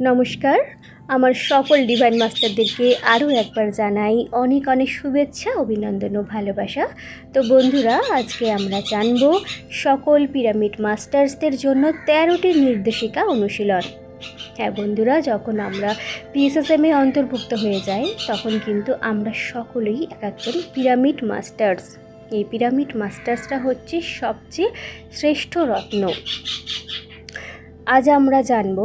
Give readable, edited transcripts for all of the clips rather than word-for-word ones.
নমস্কার, আমার সকল ডিভাইন মাস্টারদেরকে আরও একবার জানাই অনেক অনেক শুভেচ্ছা, অভিনন্দন ও ভালোবাসা। তো বন্ধুরা, আজকে আমরা জানব সকল পিরামিড মাস্টার্সদের জন্য 13টি নির্দেশিকা অনুশীলন। হ্যাঁ বন্ধুরা, যখন আমরা পিএসএসএমে অন্তর্ভুক্ত হয়ে যাই তখন কিন্তু আমরা সকলেই একজন পিরামিড মাস্টার্স। এই পিরামিড মাস্টার্সটা হচ্ছে সবচেয়ে শ্রেষ্ঠ রত্ন। আজ আমরা জানব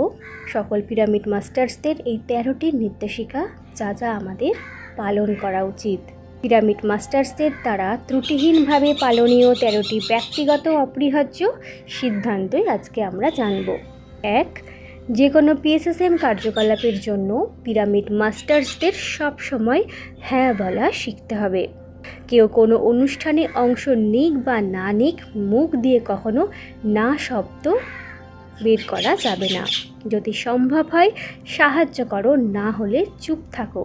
সকল পিরামিড মাস্টার্সদের এই 13টি নির্দেশিকা, যা যা আমাদের পালন করা উচিত। পিরামিড মাস্টার্সদের দ্বারা ত্রুটিহীনভাবে পালনীয় 13টি ব্যক্তিগত অপরিহার্য সিদ্ধান্তই আজকে আমরা জানব। 1. যে কোনো পিএসএসএম কার্যকলাপের জন্য পিরামিড মাস্টার্সদের সবসময় হ্যাঁ বলা শিখতে হবে। কেউ কোনো অনুষ্ঠানে অংশ নিক বা না নিক, মুখ দিয়ে কখনো না শব্দ বের করা যাবে না। যদি সম্ভব হয় সাহায্য করো, না হলে চুপ থাকো।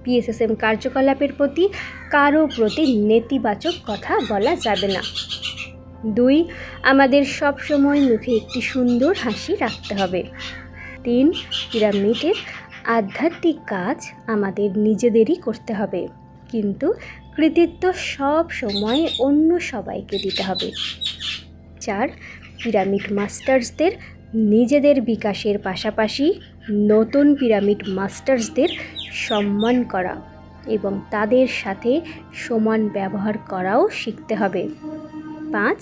পিএসএসএম কার্যকলাপের প্রতি কারো প্রতি নেতিবাচক কথা বলা যাবে না। 2. আমাদের সব সময় মুখে একটি সুন্দর হাসি রাখতে হবে। 3. পিরামিডের আধ্যাত্মিক কাজ আমাদের নিজেদেরই করতে হবে, কিন্তু কৃতিত্ব সব সময় অন্য সবাইকে দিতে হবে। 4. পিরামিড মাস্টার্সদের নিজেদের বিকাশের পাশাপাশি নতুন পিরামিড মাস্টার্সদের সম্মান করা এবং তাদের সাথে সমান ব্যবহার করাও শিখতে হবে। 5.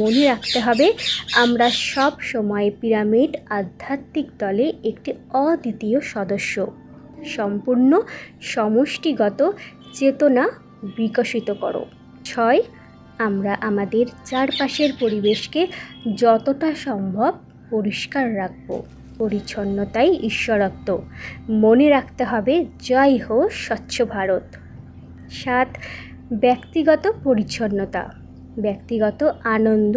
মনে রাখতে হবে আমরা সব সময় পিরামিড আধ্যাত্মিক দলে একটি অদ্বিতীয় সদস্য। সম্পূর্ণ সমষ্টিগত চেতনা বিকশিত করো। 6. আমরা আমাদের চারপাশের পরিবেশকে যতটা সম্ভব পরিষ্কার রাখব। পরিচ্ছন্নতাই ঈশ্বরত্ব। মনে রাখতে হবে জয় হো স্বচ্ছ ভারত। 7. ব্যক্তিগত পরিচ্ছন্নতা, ব্যক্তিগত আনন্দ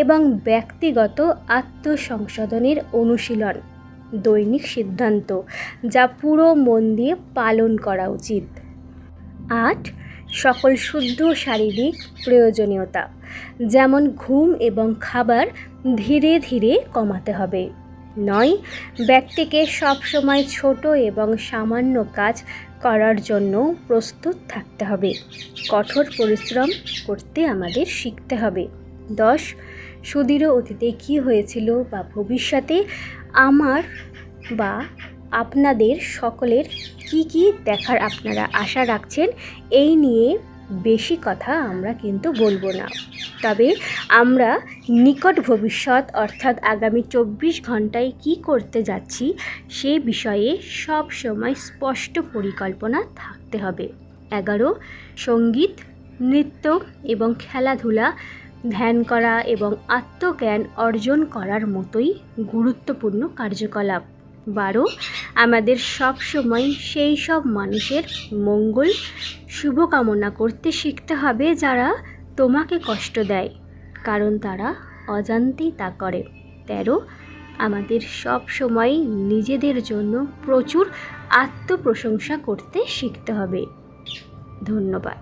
এবং ব্যক্তিগত আত্মসংশোধনের অনুশীলন দৈনিক সিদ্ধান্ত, যা পুরো মন দিয়ে পালন করা উচিত। 8. সকল শুদ্ধ শারীরিক প্রয়োজনীয়তা, যেমন ঘুম এবং খাবার ধীরে ধীরে কমাতে হবে। 9. ব্যক্তিকে সবসময় ছোট এবং সামান্য কাজ করার জন্য প্রস্তুত থাকতে হবে। কঠোর পরিশ্রম করতে আমাদের শিখতে হবে। 10. সুদূর অতীতে কী হয়েছিল বা ভবিষ্যতে আমার বা আপনাদের সকলের কি দেখার আপনারা আশা রাখছেন, এই নিয়ে বেশি কথা আমরা কিন্তু বলবো না। তবে আমরা নিকট ভবিষ্যৎ অর্থাৎ আগামী 24 ঘন্টায় কি করতে যাচ্ছি সে বিষয়ে সব সময় স্পষ্ট পরিকল্পনা থাকতে হবে। 11. সঙ্গীত, নৃত্য এবং খেলাধুলা, ধ্যান করা এবং আত্মজ্ঞান অর্জন করার মতোই গুরুত্বপূর্ণ কার্যকলাপ। 12. আমাদের সব সময় সেই সব মানুষের মঙ্গল শুভকামনা করতে শিখতে হবে যারা তোমাকে কষ্ট দেয়, কারণ তারা অজান্তেই তা করে। 13. আমাদের সব সময় নিজেদের জন্য প্রচুর আত্মপ্রশংসা করতে শিখতে হবে। ধন্যবাদ।